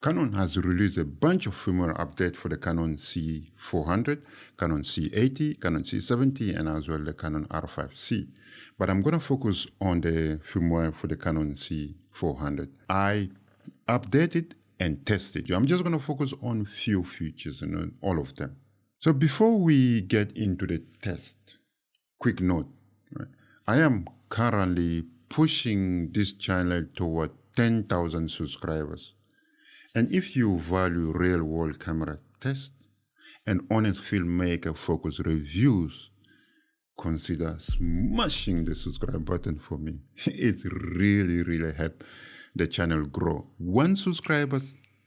Canon has released a bunch of firmware updates for the Canon C400, Canon C80, Canon C70, and as well the Canon R5C. But I'm going to focus on the firmware for the Canon C400. I updated and tested. I'm just going to focus on few features and on all of them. So before we get into the test, quick note, right? I am currently pushing this channel toward 10,000 subscribers. And if you value real-world camera tests and honest filmmaker focused reviews, consider smashing the subscribe button for me. It's really helped the channel grow. 1 subscriber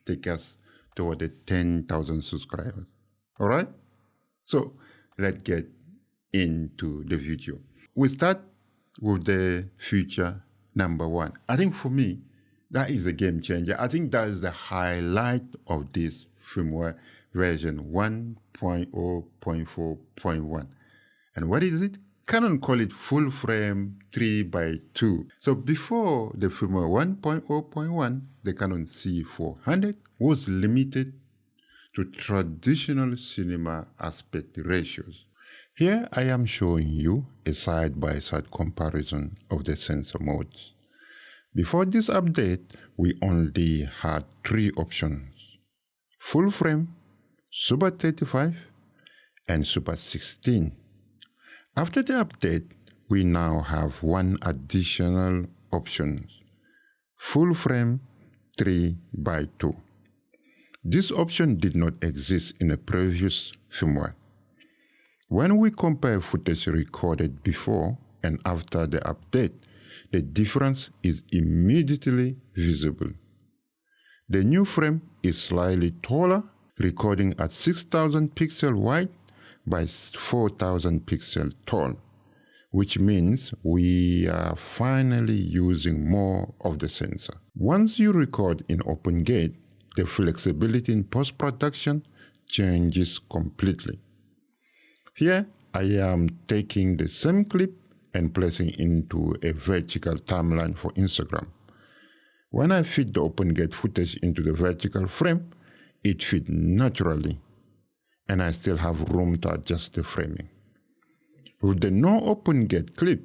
take us toward the 10,000 subscribers. All right? So let's get into the video. We start with the feature number 1. I think for me, that is a game changer. I think that is the highlight of this firmware version 1.0.4.1. And what is it? Canon call it full frame 3x2. So before the firmware 1.0.1, the Canon C400 was limited to traditional cinema aspect ratios. Here I am showing you a side-by-side comparison of the sensor modes. Before this update, we only had 3 options: full frame, Super 35, and Super 16. After the update, we now have 1 additional option: full frame 3x2. This option did not exist in the previous firmware. When we compare footage recorded before and after the update, the difference is immediately visible. The new frame is slightly taller, recording at 6,000 pixel wide by 4,000 pixel tall, which means we are finally using more of the sensor. Once you record in OpenGate, the flexibility in post-production changes completely. Here, I am taking the same clip and placing into a vertical timeline for Instagram. When I fit the OpenGate footage into the vertical frame, it fits naturally, and I still have room to adjust the framing. With the no OpenGate clip,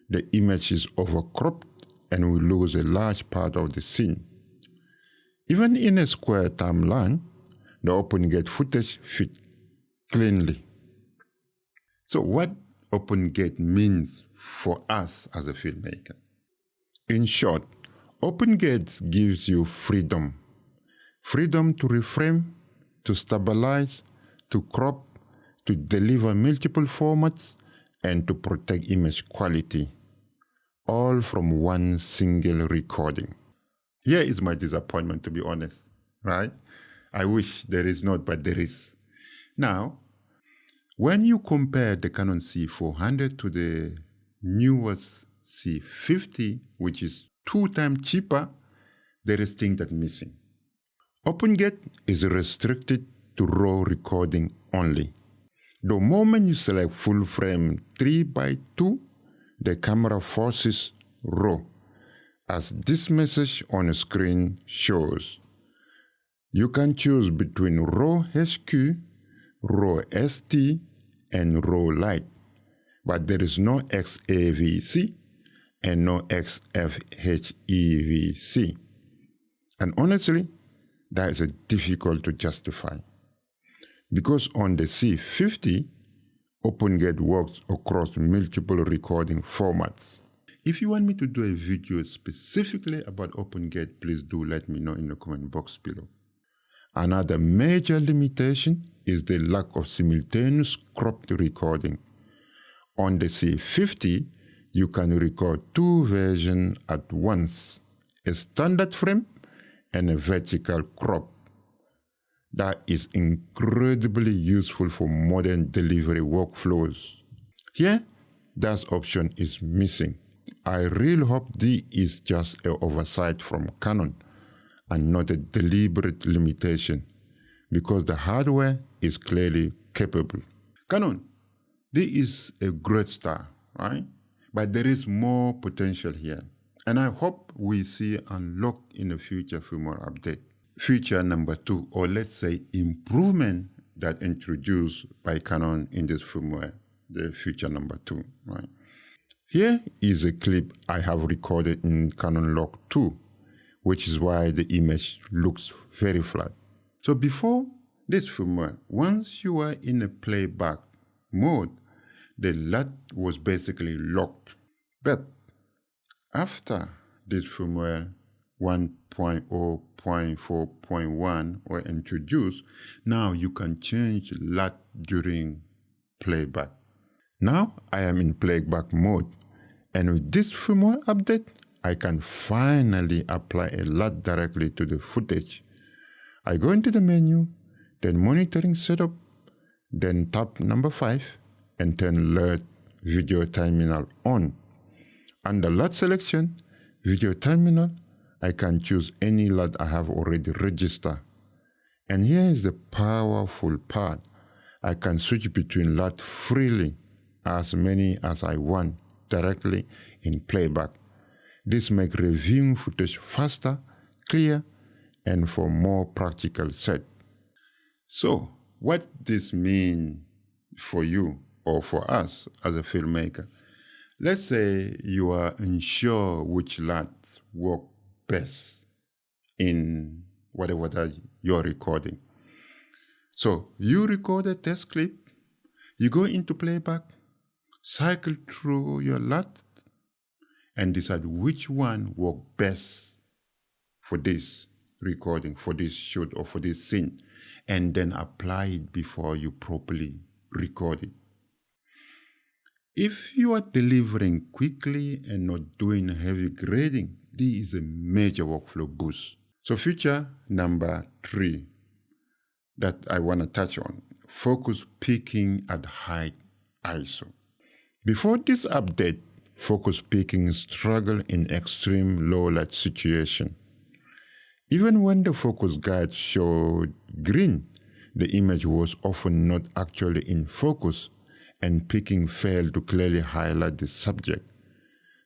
the image is overcropped and we lose a large part of the scene. Even in a square timeline, the OpenGate footage fits cleanly. So what OpenGate means for us as a filmmaker? In short, OpenGate gives you freedom. Freedom to reframe, to stabilize, to crop, to deliver multiple formats, and to protect image quality, all from one single recording. Here is my disappointment, to be honest, right? I wish there is not, but there is. Now, when you compare the Canon C400 to the newest C50, which is 2 times cheaper, there is things that missing. OpenGate is restricted to RAW recording only. The moment you select full frame 3x2, the camera forces RAW, as this message on the screen shows. You can choose between RAW HQ, RAW ST, and RAW Lite, but there is no XAVC and no XFHEVC. And honestly, that is difficult to justify. Because on the C50, OpenGate works across multiple recording formats. If you want me to do a video specifically about OpenGate, please do let me know in the comment box below. Another major limitation is the lack of simultaneous cropped recording. On the C50, you can record 2 versions at once, a standard frame and a vertical crop. That is incredibly useful for modern delivery workflows. Here, that option is missing. I really hope this is just an oversight from Canon and not a deliberate limitation, because the hardware is clearly capable. Canon, this is a great start, right? But there is more potential here, and I hope we see unlocked in the future firmware update. feature number 2, or let's say improvement that introduced by Canon in this firmware, the feature number 2, right? Here is a clip I have recorded in Canon Log 2, which is why the image looks very flat. So before this firmware, once you are in a playback mode, the LUT was basically locked. But after this firmware 1.0.4.1 were introduced, now you can change LUT during playback. Now I am in playback mode, and with this firmware update, I can finally apply a LUT directly to the footage. I go into the menu, then monitoring setup, then tap number 5, and turn LUT video terminal on. Under LUT selection, video terminal, I can choose any LUT I have already registered. And here is the powerful part. I can switch between LUT freely, as many as I want, directly in playback. This makes reviewing footage faster, clear, and for more practical set. So, what this means for you or for us as a filmmaker? Let's say you are unsure which LUT work best in whatever that you're recording. So you record a test clip, you go into playback, cycle through your LUT, and decide which one works best for this recording, for this shoot, or for this scene, and then apply it before you properly record it. If you are delivering quickly and not doing heavy grading, this is a major workflow boost. So feature number 3 that I want to touch on, focus peaking at high ISO. Before this update, focus peaking struggled in extreme low light situation. Even when the focus guide showed green, the image was often not actually in focus, and peaking failed to clearly highlight the subject.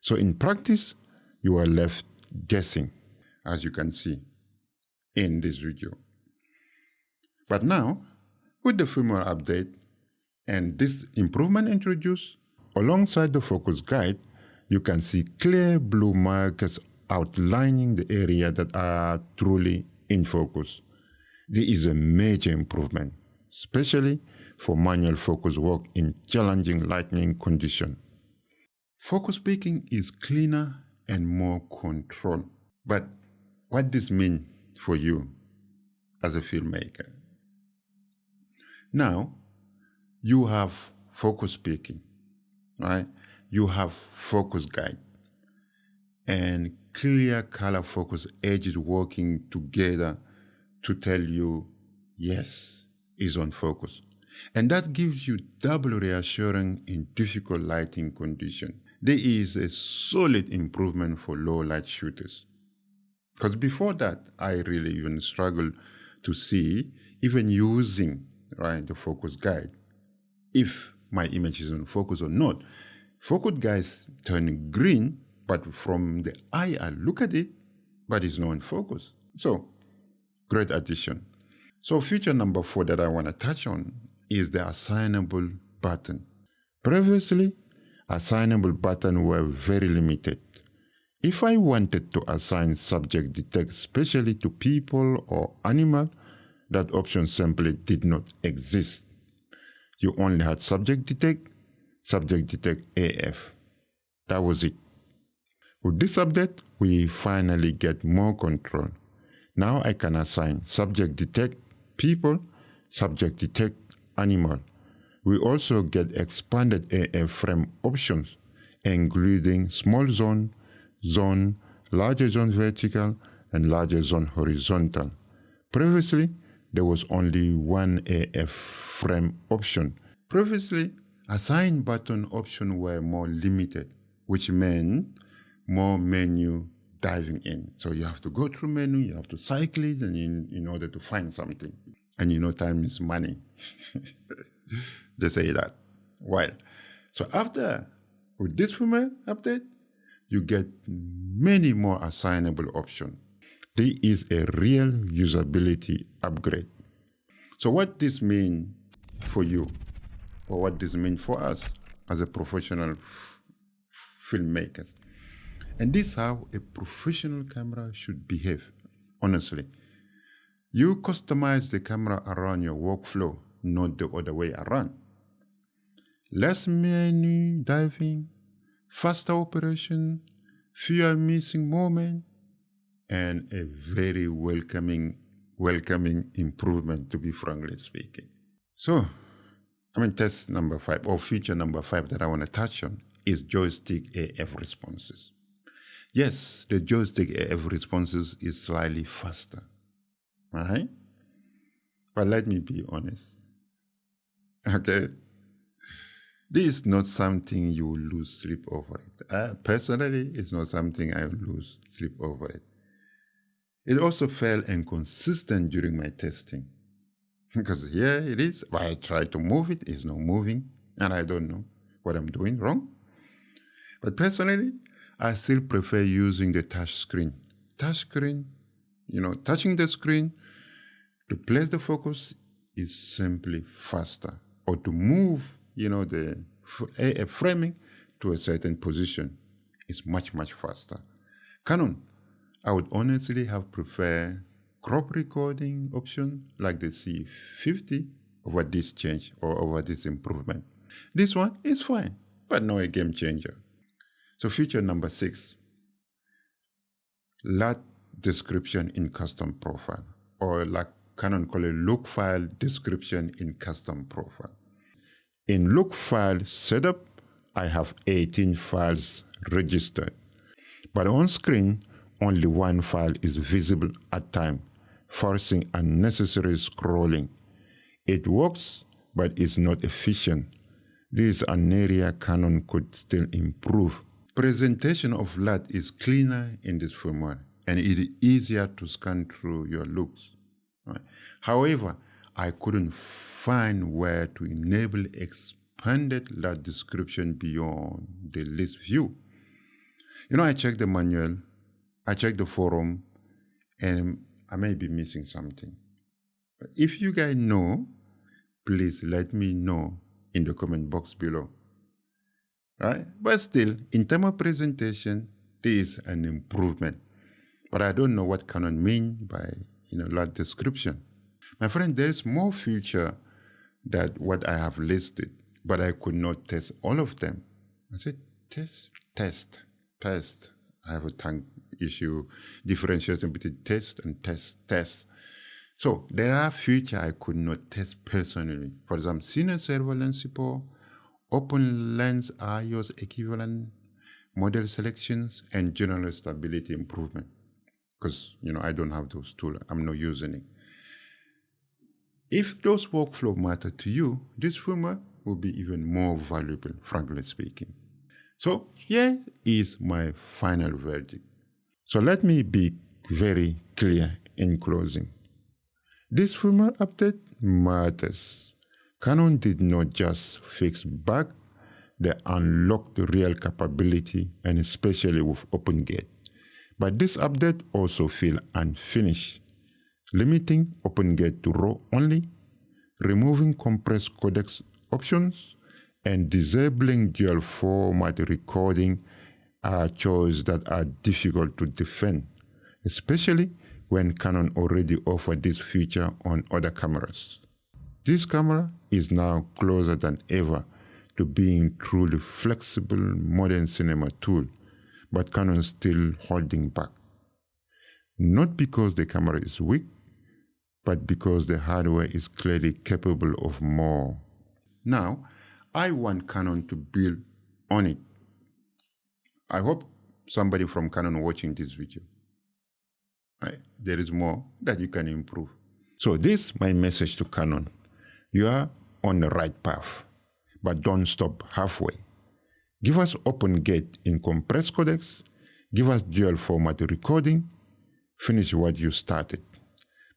So in practice, you are left guessing, as you can see in this video. But now, with the firmware update and this improvement introduced, alongside the focus guide, you can see clear blue markers outlining the area that are truly in focus. This is a major improvement, especially for manual focus work in challenging lighting conditions. Focus peaking is cleaner and more controlled. But what does this mean for you as a filmmaker? Now, you have focus peaking, right? You have focus guide and clear color focus edges working together to tell you, yes, it's on focus. And that gives you double reassurance in difficult lighting conditions. There is a solid improvement for low light shooters. Because before that, I really even struggled to see, even using the focus guide, if my image is on focus or not. Focus guides turn green, but from the eye, I look at it, but it's not in focus. So, great addition. So feature number 4 that I want to touch on is the assignable button. Previously, assignable buttons were very limited. If I wanted to assign subject detect specially to people or animal, that option simply did not exist. You only had subject detect AF. That was it. With this update, we finally get more control. Now I can assign subject detect people, subject detect animal. We also get expanded AF frame options, including small zone, larger zone vertical, and larger zone horizontal. Previously, there was only one AF frame option. Previously, assign button options were more limited, which meant more menu diving in. So you have to go through menu, you have to cycle it in order to find something. And time is money. They say that. Well, so with this firmware update, you get many more assignable options. This is a real usability upgrade. So what this means for you, or what this means for us as a professional filmmakers. And this is how a professional camera should behave, honestly. You customize the camera around your workflow, not the other way around. Less menu diving, faster operation, fewer missing moments, and a very welcoming improvement, to be frankly speaking. So, test number 5, or feature number 5 that I want to touch on is Joystick AF Responses. Yes, the Joystick AF Responses is slightly faster, right? But let me be honest, okay? This is not something you will lose sleep over it. Personally, it's not something I will lose sleep over it. It also felt inconsistent during my testing. Because here it is, I try to move it, it's not moving, and I don't know what I'm doing wrong. But personally, I still prefer using the touch screen. Touch screen, touching the screen to place the focus is simply faster. Or to move, the framing to a certain position is much, much faster. Canon, I would honestly have preferred crop recording option like the C50 over this change or over this improvement. This one is fine, but not a game changer. So feature number 6, LUT description in custom profile, or like Canon call it look file description in custom profile. In look file setup, I have 18 files registered, but on screen, only one file is visible at a time, forcing unnecessary scrolling. It works, but it's not efficient. This is an area Canon could still improve. Presentation of LUT is cleaner in this firmware, and it is easier to scan through your looks. Right? However, I couldn't find where to enable expanded LUT description beyond the list view. I checked the manual, I checked the forum, and I may be missing something. But if you guys know, please let me know in the comment box below. Right? But still, in terms of presentation, there is an improvement. But I don't know what Canon mean by LUT description. My friend, there is more feature than what I have listed, but I could not test all of them. I said, test. I have a tongue issue, differentiating between test and test. So there are features I could not test personally. For example, cine surveillance support, open lens EOS equivalent, model selections, and general stability improvement. Because, I don't have those tools. I'm not using it. If those workflows matter to you, this firmware will be even more valuable, frankly speaking. So here is my final verdict. So let me be very clear in closing. This firmware update matters. Canon did not just fix bugs, they unlocked real capability, and especially with OpenGate. But this update also feels unfinished, limiting OpenGate to RAW only, removing compressed codecs options, and disabling dual format recording are choices that are difficult to defend, especially when Canon already offered this feature on other cameras. This camera is now closer than ever to being truly flexible modern cinema tool, but Canon is still holding back. Not because the camera is weak, but because the hardware is clearly capable of more. Now, I want Canon to build on it. I hope somebody from Canon watching this video. Right? There is more that you can improve. So this is my message to Canon. You are on the right path, but don't stop halfway. Give us OpenGate in compressed codecs, give us dual format recording, finish what you started.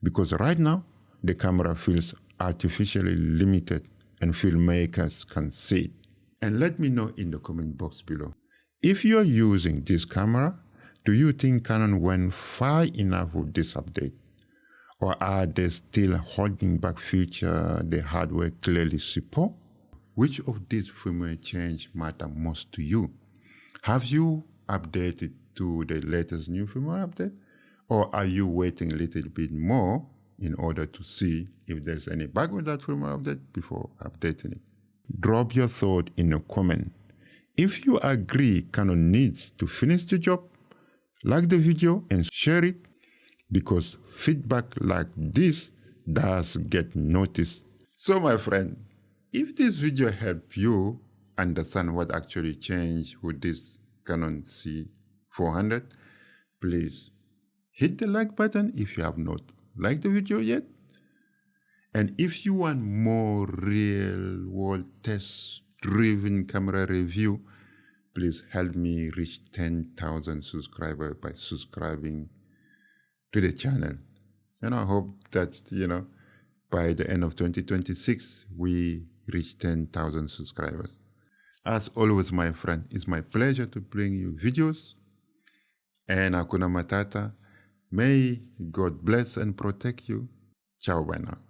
Because right now, the camera feels artificially limited and filmmakers can see it. And let me know in the comment box below. If you're using this camera, Do you think Canon went far enough with this update? Or are they still holding back features the hardware clearly support? Which of these firmware changes matter most to you? Have you updated to the latest new firmware update? Or are you waiting a little bit more in order to see if there's any bug with that firmware update before updating it? Drop your thought in a comment. If you agree Canon needs to finish the job, like the video and share it, because feedback like this does get noticed. So my friend, if this video helped you understand what actually changed with this Canon C400, please hit the like button if you have not liked the video yet. And if you want more real-world test-driven camera review, please help me reach 10,000 subscribers by subscribing to the channel. And I hope that, by the end of 2026, we reach 10,000 subscribers. As always, my friend, it's my pleasure to bring you videos. And Hakuna Matata. May God bless and protect you. Ciao, bye now.